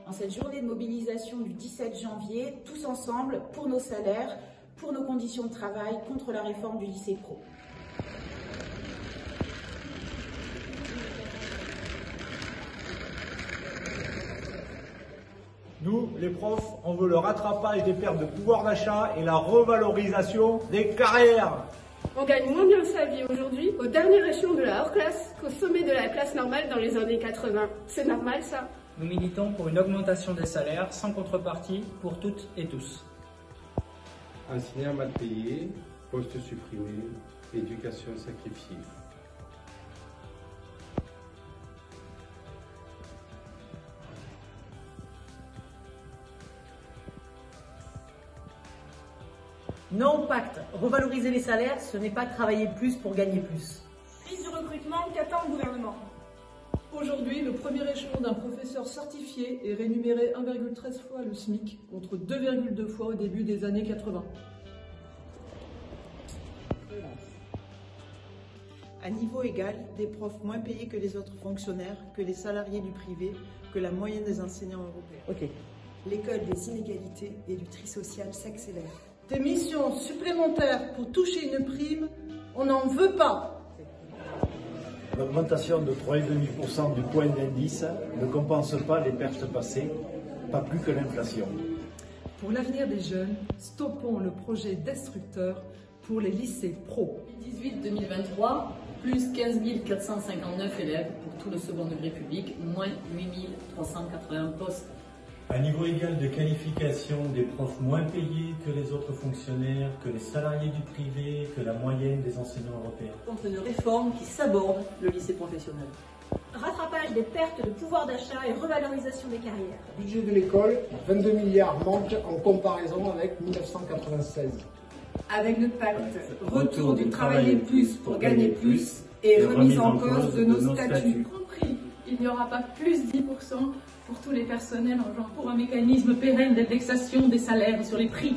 En cette journée de mobilisation du 17 janvier, tous ensemble, pour nos salaires, pour nos conditions de travail, contre la réforme du lycée pro. Nous, les profs, on veut le rattrapage des pertes de pouvoir d'achat et la revalorisation des carrières. On gagne moins bien sa vie aujourd'hui au dernier échelon de la hors-classe qu'au sommet de la classe normale dans les années 80. C'est normal ça? Nous militons pour une augmentation des salaires sans contrepartie pour toutes et tous. Enseignants mal payés, postes supprimés, éducation sacrifiée. Non au pacte. Revaloriser les salaires, ce n'est pas travailler plus pour gagner plus. Crise du recrutement, qu'attend le gouvernement? Aujourd'hui, le premier échelon d'un professeur certifié est rémunéré 1,13 fois le SMIC, contre 2,2 fois au début des années 80. À niveau égal, des profs moins payés que les autres fonctionnaires, que les salariés du privé, que la moyenne des enseignants européens. Ok. L'école des inégalités et du tri social s'accélère. Des missions supplémentaires pour toucher une prime, on n'en veut pas. L'augmentation de 3,5% du point d'indice ne compense pas les pertes passées, pas plus que l'inflation. Pour l'avenir des jeunes, stoppons le projet destructeur pour les lycées pro. 2018-2023, plus 15 459 élèves pour tout le second degré public, moins 8 381 postes. À niveau égal de qualification, des profs moins payés que les autres fonctionnaires, que les salariés du privé, que la moyenne des enseignants européens. Contre une réforme qui saborde le lycée professionnel. Rattrapage des pertes de pouvoir d'achat et revalorisation des carrières. Budget de l'école, 22 milliards manque en comparaison avec 1996. Avec le pacte, retour du travailler plus pour gagner plus et remise en cause de nos statuts. Compris, il n'y aura pas plus 10% pour tous les personnels en genre pour un mécanisme pérenne d'indexation des salaires sur les prix.